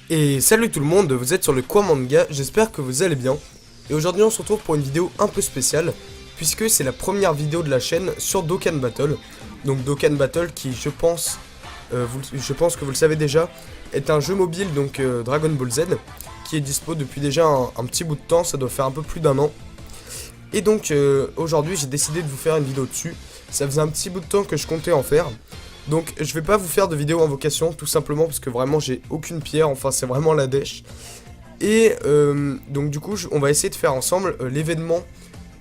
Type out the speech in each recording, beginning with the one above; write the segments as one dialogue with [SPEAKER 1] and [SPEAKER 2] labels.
[SPEAKER 1] Et salut tout le monde, vous êtes sur le Quoi Manga, j'espère que vous allez bien. Et aujourd'hui on se retrouve pour une vidéo un peu spéciale, puisque c'est la première vidéo de la chaîne sur Dokkan Battle. Donc Dokkan Battle qui je pense que vous le savez déjà, est un jeu mobile donc Dragon Ball Z, qui est dispo depuis déjà un petit bout de temps, ça doit faire un peu plus d'un an. Et donc aujourd'hui j'ai décidé de vous faire une vidéo dessus, ça faisait un petit bout de temps que je comptais en faire. Donc je vais pas vous faire de vidéo invocation tout simplement parce que vraiment j'ai aucune pierre, enfin c'est vraiment la dèche. Et donc du coup on va essayer de faire ensemble l'événement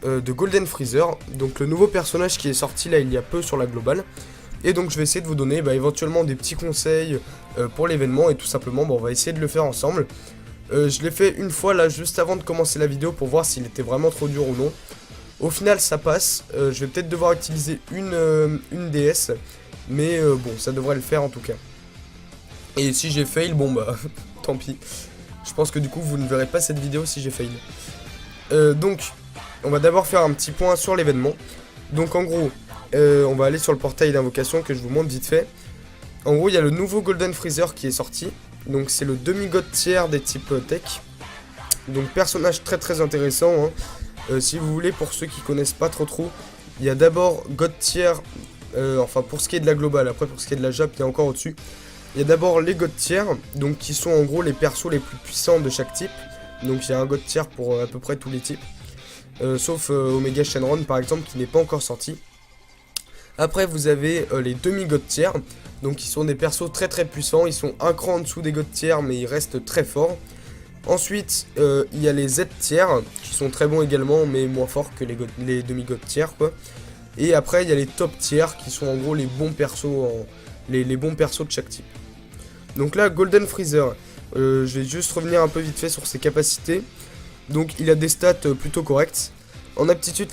[SPEAKER 1] de Golden Freezer, donc le nouveau personnage qui est sorti là il y a peu sur la globale. Et donc je vais essayer de vous donner éventuellement des petits conseils pour l'événement et tout simplement on va essayer de le faire ensemble. Je l'ai fait une fois là juste avant de commencer la vidéo pour voir s'il était vraiment trop dur ou non. Au final ça passe, je vais peut-être devoir utiliser une DS. Mais bon, ça devrait le faire en tout cas. Et si j'ai fail, bon bah, tant pis. Je pense que du coup, vous ne verrez pas cette vidéo si j'ai fail. Donc, on va d'abord faire un petit point sur l'événement. Donc en gros, on va aller sur le portail d'invocation que je vous montre vite fait. En gros, il y a le nouveau Golden Freezer qui est sorti. Donc c'est le demi-god tiers des types tech. Donc personnage très très intéressant. Si vous voulez, pour ceux qui connaissent pas trop, il y a d'abord God tier. Enfin pour ce qui est de la globale, après pour ce qui est de la Jap, il y a encore au-dessus. Il y a d'abord les God tier, donc qui sont en gros les persos les plus puissants de chaque type. Donc il y a un God tier pour à peu près tous les types. Sauf Omega Shenron par exemple qui n'est pas encore sorti. Après vous avez les demi-God tier, donc qui sont des persos très très puissants. Ils sont un cran en dessous des God tier mais ils restent très forts. Ensuite il y a les Z tier qui sont très bons également mais moins forts que les demi-God tier quoi. Et après il y a les top tiers qui sont en gros les bons persos les bons persos de chaque type. Donc là Golden Freezer, je vais juste revenir un peu vite fait sur ses capacités. Donc il a des stats plutôt correctes. En aptitude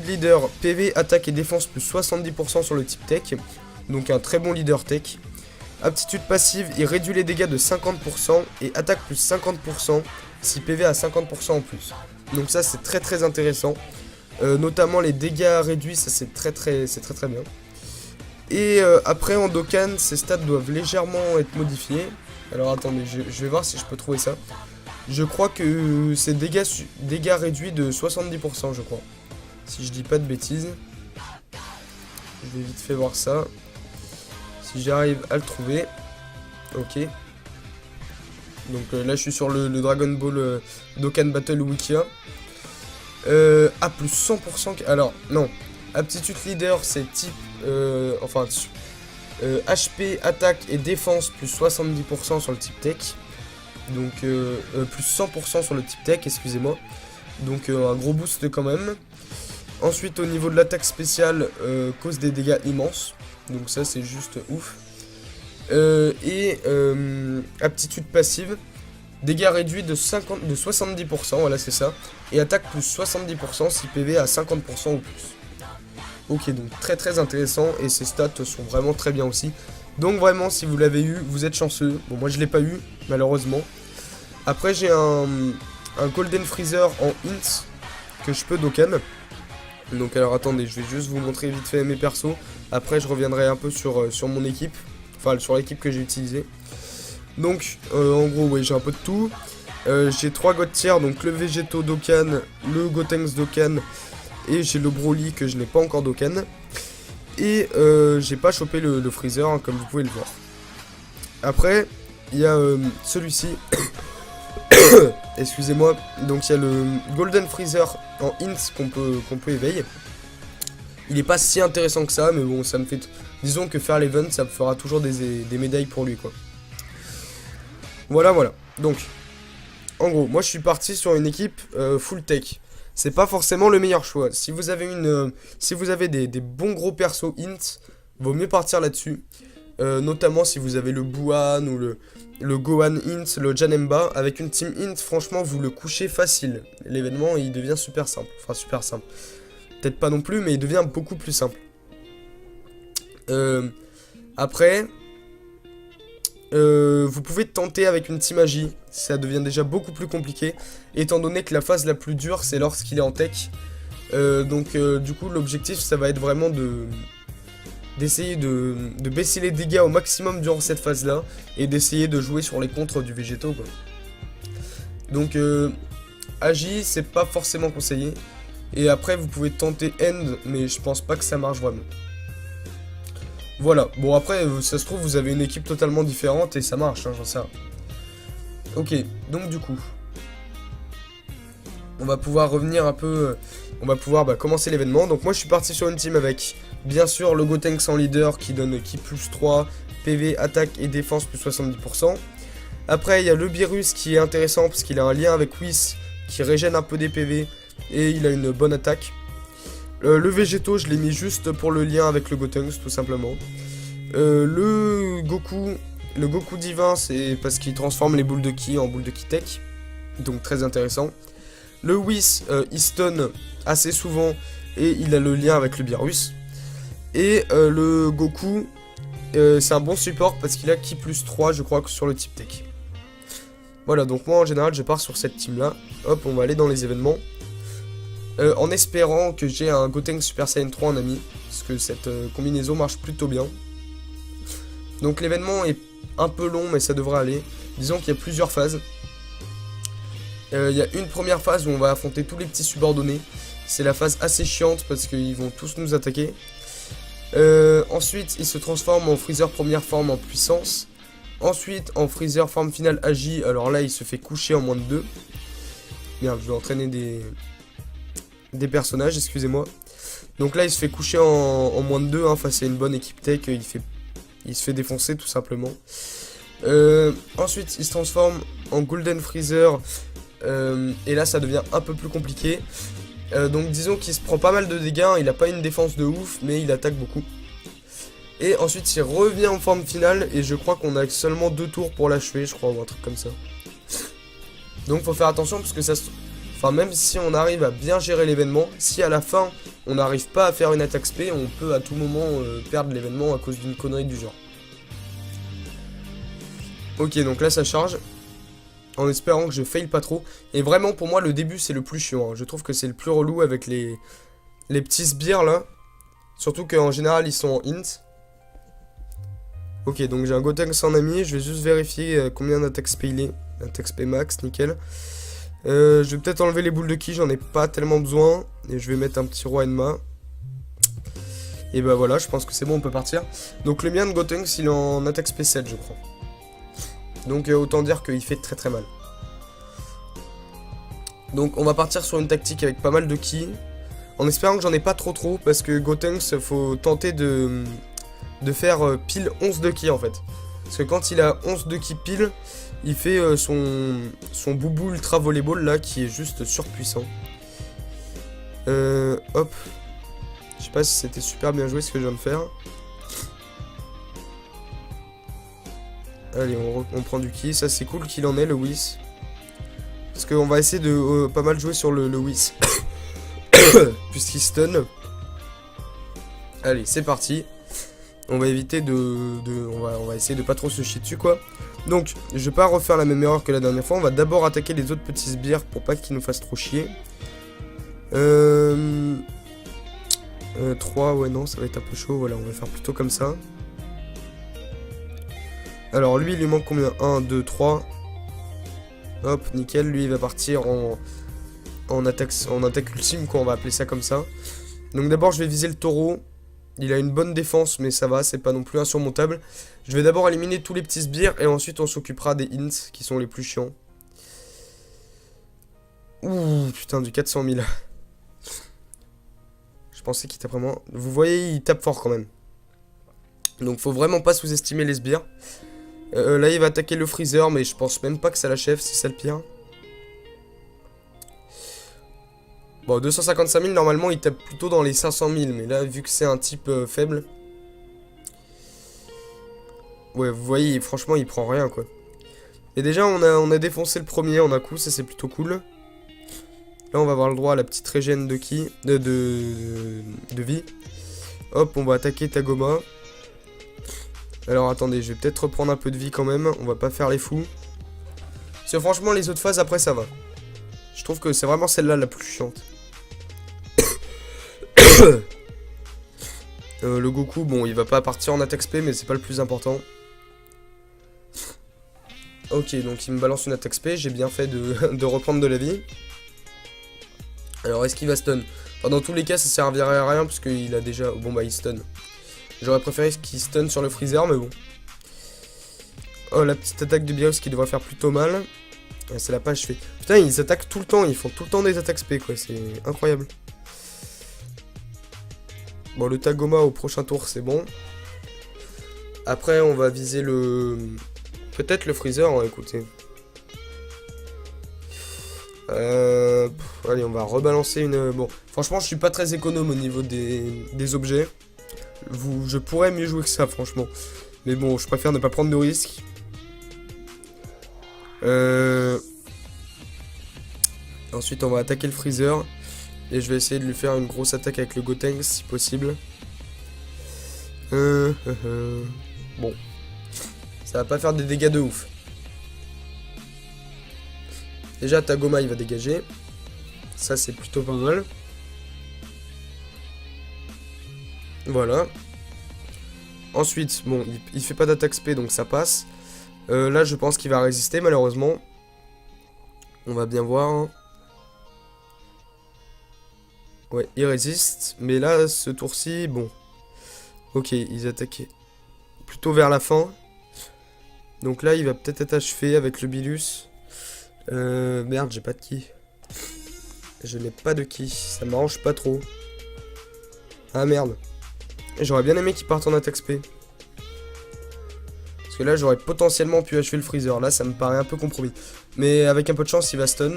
[SPEAKER 1] leader, PV, attaque et défense plus 70% sur le type tech. Donc un très bon leader tech. Aptitude passive, il réduit les dégâts de 50% et attaque plus 50% si PV a 50% en plus. Donc ça c'est très très intéressant. Notamment les dégâts réduits, ça c'est très très bien. Et après en Dokkan, ces stats doivent légèrement être modifiés. Alors attendez, je vais voir si je peux trouver ça. Je crois que c'est dégâts réduits de 70% je crois. Si je dis pas de bêtises. Je vais vite fait voir ça. Si j'arrive à le trouver. Ok. Donc là je suis sur le Dragon Ball Dokkan Battle Wikia. Plus 100%. Alors, non. Aptitude leader, c'est type. HP, attaque et défense, plus 70% sur le type tech. Donc, plus 100% sur le type tech, excusez-moi. Donc, un gros boost quand même. Ensuite, au niveau de l'attaque spéciale, cause des dégâts immenses. Donc, ça, c'est juste ouf. Aptitude passive. Dégâts réduits de 70%, voilà c'est ça. Et attaque plus 70% si PV à 50% ou plus. Ok, donc très très intéressant et ses stats sont vraiment très bien aussi. Donc vraiment si vous l'avez eu, vous êtes chanceux. Bon moi je l'ai pas eu, malheureusement. Après j'ai un Golden Freezer en int que je peux Dokkan. Donc alors attendez, je vais juste vous montrer vite fait mes persos. Après je reviendrai un peu sur mon équipe. Enfin sur l'équipe que j'ai utilisée. Donc en gros ouais, j'ai un peu de tout. J'ai 3 God tier, donc le Végéto Dokkan, le Gotenks Dokkan et j'ai le Broly que je n'ai pas encore Dokkan. Et j'ai pas chopé le Freezer hein, comme vous pouvez le voir. Après il y a celui-ci. Excusez-moi. Donc il y a le Golden Freezer en int qu'on peut éveiller. Il est pas si intéressant que ça mais bon ça me fait... Disons que faire l'event ça me fera toujours des médailles pour lui quoi. Voilà. Donc, en gros, moi je suis parti sur une équipe full tech. C'est pas forcément le meilleur choix. Si vous avez des bons gros persos int, vaut mieux partir là-dessus. Notamment si vous avez le Buan ou le Gohan int, le Janemba. Avec une team int, franchement, vous le couchez facile. L'événement, il devient super simple. Enfin, super simple. Peut-être pas non plus, mais il devient beaucoup plus simple. Après... vous pouvez tenter avec une team magie, ça devient déjà beaucoup plus compliqué, étant donné que la phase la plus dure c'est lorsqu'il est en tech. Du coup l'objectif ça va être vraiment d'essayer de baisser les dégâts au maximum durant cette phase-là, et d'essayer de jouer sur les contres du végétaux, quoi. Donc, Agi, c'est pas forcément conseillé. Et après, vous pouvez tenter End, mais je pense pas que ça marche vraiment. Voilà, bon après, ça se trouve, vous avez une équipe totalement différente et ça marche, hein, j'en sais rien. Ok, donc du coup, on va pouvoir revenir un peu, on va pouvoir commencer l'événement. Donc moi je suis parti sur une team avec, bien sûr, le Gotenks en leader qui donne ki plus 3, PV, attaque et défense plus 70%. Après il y a le Beerus qui est intéressant parce qu'il a un lien avec Whis qui régène un peu des PV et il a une bonne attaque. Le Végéto je l'ai mis juste pour le lien avec le Gotenks tout simplement. Le Goku divin c'est parce qu'il transforme les boules de ki en boules de ki tech. Donc très intéressant. Le Whis il stun assez souvent et il a le lien avec le Beerus. Et le Goku c'est un bon support parce qu'il a ki plus 3 je crois que sur le type tech. Voilà, donc moi en général je pars sur cette team là. Hop, on va aller dans les événements. En espérant que j'ai un Gotenks Super Saiyan 3 en ami. Parce que cette combinaison marche plutôt bien. Donc l'événement est un peu long mais ça devrait aller. Disons qu'il y a plusieurs phases. Il y a une première phase où on va affronter tous les petits subordonnés. C'est la phase assez chiante parce qu'ils vont tous nous attaquer. Ensuite ils se transforment en Freezer première forme en puissance. Ensuite en Freezer forme finale Agi. Alors là il se fait coucher en moins de 2. Merde, je vais entraîner des personnages, excusez-moi. Donc là il se fait coucher en moins de 2 hein, face à une bonne équipe tech. Il se fait défoncer tout simplement. Ensuite il se transforme en Golden Freezer. Et là ça devient un peu plus compliqué. Donc disons qu'il se prend pas mal de dégâts. Il a pas une défense de ouf mais il attaque beaucoup. Et ensuite il revient en forme finale. Et je crois qu'on a seulement 2 tours pour l'achever, je crois, ou un truc comme ça. Donc faut faire attention parce que ça se... Enfin même si on arrive à bien gérer l'événement, si à la fin on n'arrive pas à faire une attaque spé, on peut à tout moment perdre l'événement à cause d'une connerie du genre. Ok, donc là ça charge. En espérant que je faille pas trop. Et vraiment pour moi le début c'est le plus chiant, hein. Je trouve que c'est le plus relou avec les petits sbires là. Surtout qu'en général ils sont en int. Ok, donc j'ai un Gotenks en ami. Je vais juste vérifier combien d'attaque spé il est. Attaque spé max, nickel. Je vais peut-être enlever les boules de ki, j'en ai pas tellement besoin. Et je vais mettre un petit roi Enma. Et bah voilà, je pense que c'est bon, on peut partir. Donc le mien de Gotenks il est en attaque spéciale je crois. Donc autant dire qu'il fait très très mal. Donc on va partir sur une tactique avec pas mal de ki. En espérant que j'en ai pas trop parce que Gotenks faut tenter de faire pile 11 de ki en fait. Parce que quand il a 11 de ki pile, il fait son boubou ultra volleyball là qui est juste surpuissant. Hop. Je sais pas si c'était super bien joué ce que je viens de faire. Allez, on prend du ki. Ça c'est cool qu'il en ait le Whis. Parce qu'on va essayer de pas mal jouer sur le Whis. Puisqu'il stun. Allez, c'est parti. On va éviter on va essayer de pas trop se chier dessus quoi. Donc, je vais pas refaire la même erreur que la dernière fois. On va d'abord attaquer les autres petits sbires pour pas qu'ils nous fassent trop chier. 3, ouais non, ça va être un peu chaud. Voilà, on va faire plutôt comme ça. Alors lui il lui manque combien? 1, 2, 3. Hop, nickel, lui il va partir en attaque ultime quoi, on va appeler ça comme ça. Donc d'abord je vais viser le taureau. Il a une bonne défense mais ça va, c'est pas non plus insurmontable. Je vais d'abord éliminer tous les petits sbires et ensuite on s'occupera des hints qui sont les plus chiants. Ouh putain, du 400 000. Je pensais qu'il tape vraiment... Vous voyez il tape fort quand même. Donc faut vraiment pas sous-estimer les sbires. Là il va attaquer le Freezer mais je pense même pas que ça l'achève, c'est ça le pire. Bon 255 000 normalement il tape plutôt dans les 500 000 mais là vu que c'est un type faible. Ouais vous voyez franchement il prend rien quoi. Et déjà on a défoncé le premier en un coup, ça c'est plutôt cool. Là on va avoir le droit à la petite régène de ki, de vie. Hop on va attaquer Tagoma. Alors attendez, je vais peut-être reprendre un peu de vie quand même, on va pas faire les fous. Parce que franchement les autres phases après ça va. Je trouve que c'est vraiment celle-là la plus chiante. Le Goku, bon, il va pas partir en attaque spé, mais c'est pas le plus important. Ok, donc il me balance une attaque spé, j'ai bien fait de reprendre de la vie. Alors, est-ce qu'il va stun? Enfin, dans tous les cas, ça servirait à rien, parce qu'il a déjà... Bon, bah, il stun. J'aurais préféré qu'il stun sur le Freezer, mais bon. Oh, la petite attaque de Bios qui devrait faire plutôt mal. C'est la page fait. Putain, ils attaquent tout le temps, ils font tout le temps des attaques spé, quoi, c'est incroyable. Bon, le Tagoma au prochain tour, c'est bon. Après, on va viser le... Peut-être le Freezer, hein, écoutez. Allez, on va rebalancer une... Bon, franchement, je suis pas très économe au niveau des objets. Je pourrais mieux jouer que ça, franchement. Mais bon, je préfère ne pas prendre de risques. Ensuite, on va attaquer le Freezer. Et je vais essayer de lui faire une grosse attaque avec le Gotenks, si possible. Bon. Ça va pas faire des dégâts de ouf. Déjà, Tagoma, il va dégager. Ça, c'est plutôt pas mal. Voilà. Ensuite, bon, il fait pas d'attaque spé, donc ça passe. Là, je pense qu'il va résister, malheureusement. On va bien voir. Hein. Ouais, il résiste. Mais là, ce tour-ci, bon. Ok, ils attaquaient plutôt vers la fin. Donc là, il va peut-être être achevé avec le Bilus. Merde, j'ai pas de ki. Je n'ai pas de ki. Ça m'arrange pas trop. Ah merde. J'aurais bien aimé qu'il parte en attaque spé. Parce que là, j'aurais potentiellement pu achever le Freezer. Là, ça me paraît un peu compromis. Mais avec un peu de chance, il va stun.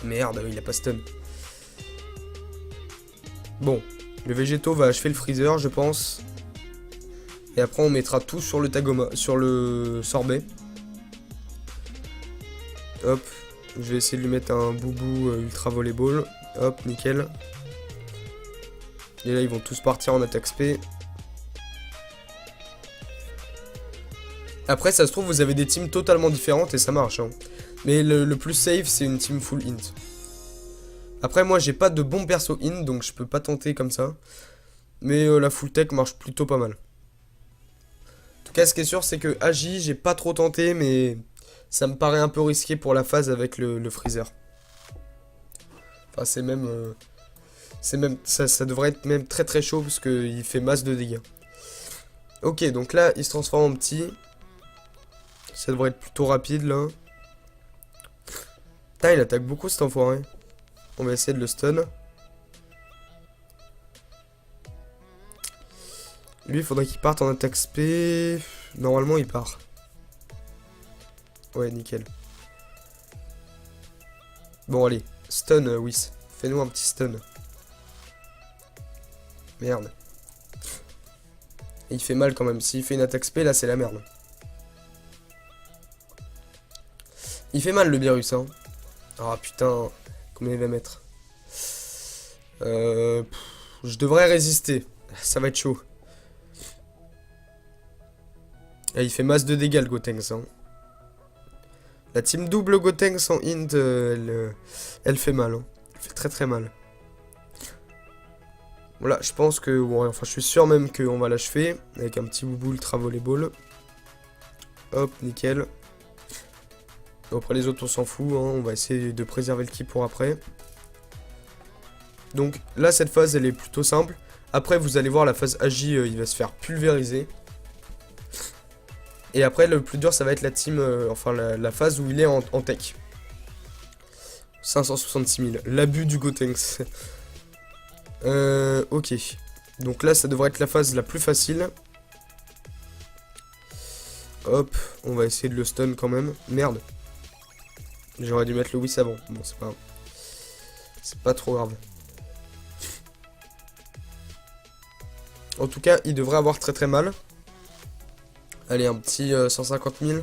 [SPEAKER 1] Merde, il a pas stun. Bon, le Végéto va achever le Freezer, je pense. Et après, on mettra tout sur le Tagoma, sur le Sorbet. Hop, je vais essayer de lui mettre un boubou ultra volleyball. Hop, nickel. Et là, ils vont tous partir en attaque spé. Après, ça se trouve, vous avez des teams totalement différentes et ça marche. Hein. Mais le plus safe, c'est une team full int. Après, moi, j'ai pas de bon perso int, donc je peux pas tenter comme ça. Mais la full tech marche plutôt pas mal. En tout cas, ce qui est sûr, c'est que Agi, j'ai pas trop tenté, mais ça me paraît un peu risqué pour la phase avec le Freezer. Enfin, c'est même... ça devrait être même très très chaud, parce qu'il fait masse de dégâts. Ok, donc là, il se transforme en petit. Ça devrait être plutôt rapide, là. Putain, il attaque beaucoup, cet enfoiré. On va essayer de le stun. Lui, il faudrait qu'il parte en attaque spé. Normalement, il part. Ouais, nickel. Bon, allez. Stun, Whis. Fais-nous un petit stun. Merde. Et il fait mal quand même. S'il fait une attaque spé, là, c'est la merde. Il fait mal, le virus, hein. Ah, putain. Combien il va mettre? Je devrais résister. Ça va être chaud. Et il fait masse de dégâts, le Gotenks. Hein. La team double Gotenks en int, elle fait mal. Hein. Elle fait très très mal. Voilà, je pense que... Bon, enfin, je suis sûr même qu'on va l'achever. Avec un petit boubou ultra volleyball. Hop, nickel. Après les autres, on s'en fout. Hein. On va essayer de préserver le ki pour après. Donc là, cette phase, elle est plutôt simple. Après, vous allez voir, la phase Agi, il va se faire pulvériser. Et après, le plus dur, ça va être la team... enfin, la phase où il est en tech. 566 000. L'abus du Gotenks. Ok. Donc là, ça devrait être la phase la plus facile. Hop. On va essayer de le stun quand même. Merde. J'aurais dû mettre le Whis avant. Bon, c'est pas grave. C'est pas trop grave. En tout cas, il devrait avoir très très mal. Allez, un petit 150 000.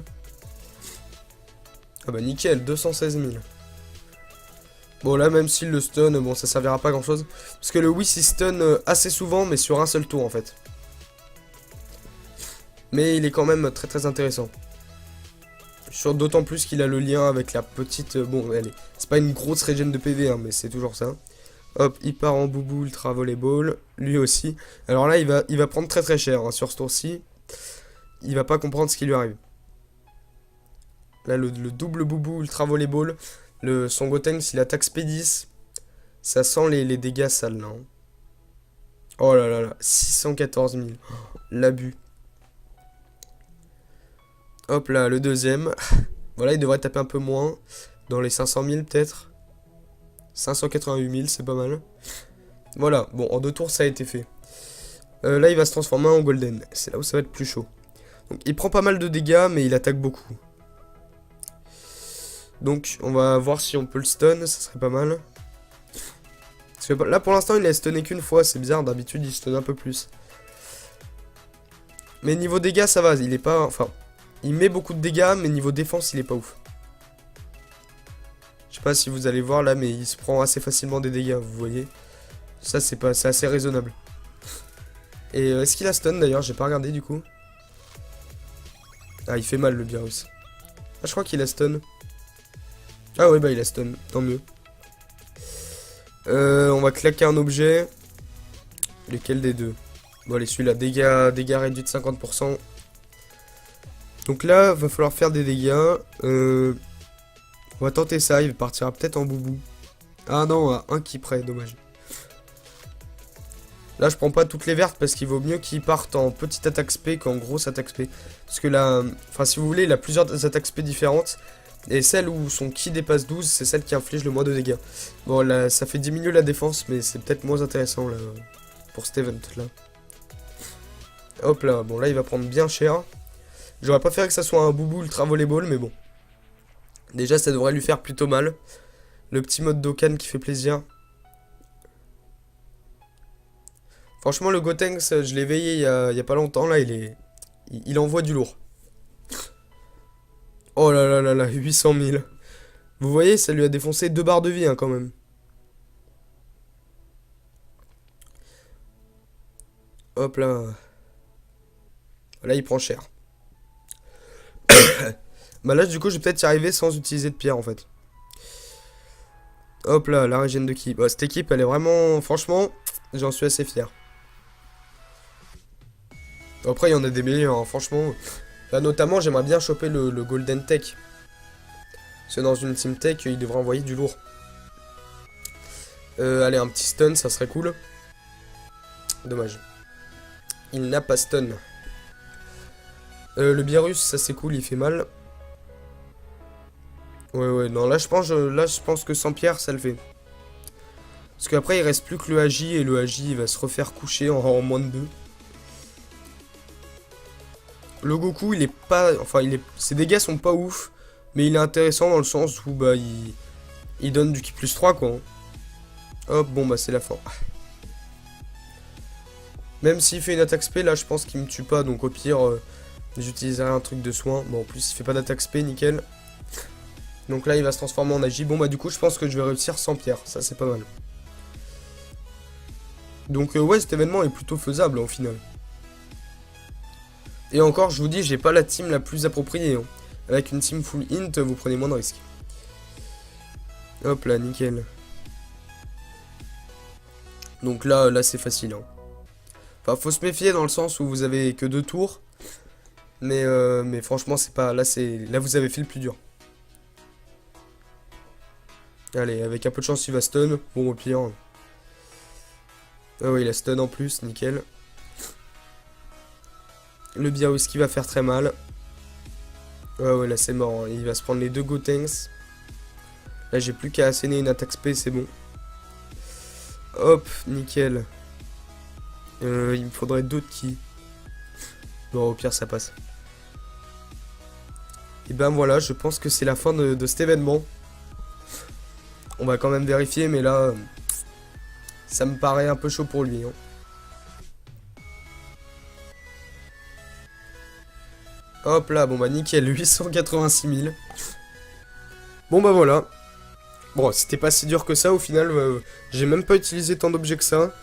[SPEAKER 1] Ah bah nickel, 216 000. Bon là, même s'il le stun, bon ça servira pas grand chose. Parce que le Whis il stun assez souvent, mais sur un seul tour en fait. Mais il est quand même très très intéressant. D'autant plus qu'il a le lien avec la petite... bon, c'est pas une grosse régène de PV, hein, mais c'est toujours ça. Hop, il part en boubou ultra volleyball. Lui aussi. Alors là, il va prendre très très cher hein, sur ce tour-ci. Il va pas comprendre ce qui lui arrive. Là, le double boubou ultra volleyball. Son Gotenks, il attaque P10. Ça sent les dégâts sales là. Hein. Oh là là là, 614 000. Oh, l'abus. Hop là, le deuxième. Voilà, il devrait taper un peu moins. Dans les 500 000 peut-être. 588 000, c'est pas mal. Voilà, bon, en 2 tours, ça a été fait. Là, il va se transformer en golden. C'est là où ça va être plus chaud. Donc, il prend pas mal de dégâts, mais il attaque beaucoup. Donc, on va voir si on peut le stun, ça serait pas mal. Parce que là, pour l'instant, il a stunné qu'une fois. C'est bizarre, d'habitude, il stun un peu plus. Mais niveau dégâts, ça va. Il est pas... Enfin, il met beaucoup de dégâts, mais niveau défense, il est pas ouf. Je sais pas si vous allez voir là, mais il se prend assez facilement des dégâts, vous voyez. Ça, c'est assez raisonnable. Et est-ce qu'il a stun d'ailleurs? J'ai pas regardé du coup. Ah, il fait mal le Beerus. Ah, je crois qu'il a stun. Ah ouais, bah il a stun, tant mieux. On va claquer un objet. Lequel des deux? Bon, allez, celui-là, dégâts réduits de 50%. Donc là, va falloir faire des dégâts. On va tenter ça, il partira peut-être en boubou. Ah non, à 1 qui près, dommage. Là, je prends pas toutes les vertes parce qu'il vaut mieux qu'il parte en petite attaque spé qu'en grosse attaque spé. Parce que là, enfin, si vous voulez, il a plusieurs attaques spé différentes. Et celle où son ki dépasse 12, c'est celle qui inflige le moins de dégâts. Bon, là, ça fait diminuer la défense, mais c'est peut-être moins intéressant là, pour cet event là. Hop là, bon là, il va prendre bien cher. J'aurais préféré que ça soit un boubou ultra volleyball, mais bon. Déjà, ça devrait lui faire plutôt mal. Le petit mode Dokkan qui fait plaisir. Franchement, le Gotenks, je l'ai veillé il y a pas longtemps. Là, il envoie du lourd. Oh là là là là, 800 000. Vous voyez, ça lui a défoncé 2 barres de vie hein, quand même. Hop là. Là, il prend cher. Bah là, du coup, je vais peut-être y arriver sans utiliser de pierre en fait. Hop là, la régène de ki. Bah, cette équipe, elle est vraiment... Franchement, j'en suis assez fier. Après, il y en a des meilleurs, hein, franchement. Là, notamment, j'aimerais bien choper le Golden Tech. Parce que dans une Team Tech, il devrait envoyer du lourd. Allez, un petit stun, ça serait cool. Dommage. Il n'a pas stun. Le Beerus, ça c'est cool, il fait mal. Ouais, non, là je pense que sans pierre, ça le fait. Parce qu'après, il reste plus que le Agi, et le Agi, il va se refaire coucher en moins de 2. Le Goku, il est pas... Enfin, ses dégâts sont pas ouf, mais il est intéressant dans le sens où, bah, il donne du ki plus 3, quoi. Hop, bon, bah, c'est la fin. Même s'il fait une attaque spé, là, je pense qu'il me tue pas, donc au pire, j'utiliserai un truc de soin. Bon, en plus, il fait pas d'attaque spé, nickel. Donc là, il va se transformer en Agi. Bon, bah, du coup, je pense que je vais réussir sans pierre. Ça, c'est pas mal. Donc, ouais, cet événement est plutôt faisable, au final. Et encore, je vous dis, j'ai pas la team la plus appropriée. Hein. Avec une team full int, vous prenez moins de risques. Hop là, nickel. Donc là c'est facile. Hein. Enfin, faut se méfier dans le sens où vous avez que 2 tours. Mais franchement, c'est pas... Là, vous avez fait le plus dur. Allez, avec un peu de chance, il va stun. Bon, au pire. Ah oui, il a stun en plus, nickel. Le Beerus qui va faire très mal. Ouais, là c'est mort. Hein. Il va se prendre les 2 Gotenks. Là, j'ai plus qu'à asséner une attaque spé, c'est bon. Hop, nickel. Il me faudrait d'autres ki. Bon, au pire, ça passe. Et ben voilà, je pense que c'est la fin de cet événement. On va quand même vérifier, mais là, ça me paraît un peu chaud pour lui. Hein. Hop là, bon bah nickel, 886 000. Bon bah voilà. Bon, c'était pas si dur que ça au final, j'ai même pas utilisé tant d'objets que ça.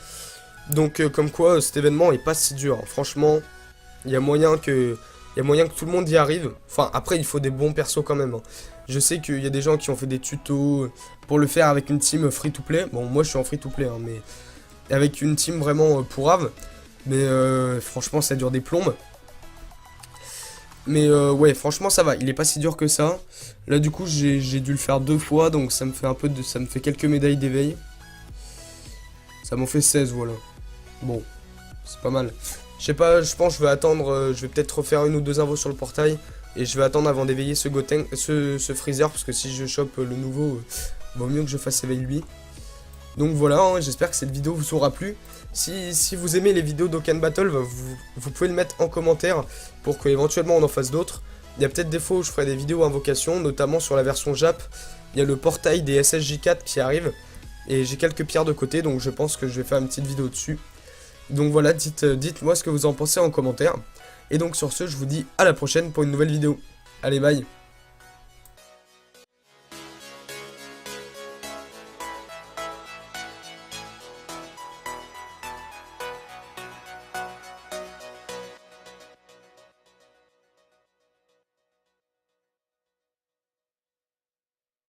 [SPEAKER 1] Donc comme quoi, cet événement est pas si dur. Franchement, il y a moyen y a moyen que tout le monde y arrive. Enfin, après, il faut des bons persos quand même, hein. Je sais qu'il y a des gens qui ont fait des tutos pour le faire avec une team free-to-play. Bon, moi, je suis en free-to-play, hein, mais avec une team vraiment pourrave. Mais franchement, ça dure des plombes. Mais ouais, franchement, ça va. Il est pas si dur que ça. Là, du coup, j'ai dû le faire 2 fois, donc ça me fait ça me fait quelques médailles d'éveil. Ça m'en fait 16, voilà. Bon, c'est pas mal. Je sais pas, je pense que je vais attendre, je vais peut-être refaire 1 ou 2 invos sur le portail. Et je vais attendre avant d'éveiller ce Goten, ce Freezer, parce que si je chope le nouveau, vaut mieux que je fasse éveiller lui. Donc voilà, hein, j'espère que cette vidéo vous aura plu. Si vous aimez les vidéos d'Okan Battle, vous pouvez le mettre en commentaire pour qu'éventuellement on en fasse d'autres. Il y a peut-être des fois où je ferai des vidéos invocation, notamment sur la version Jap. Il y a le portail des SSJ4 qui arrive. Et j'ai quelques pierres de côté, donc je pense que je vais faire une petite vidéo dessus. Donc voilà, dites-moi ce que vous en pensez en commentaire. Et donc sur ce, je vous dis à la prochaine pour une nouvelle vidéo. Allez, bye!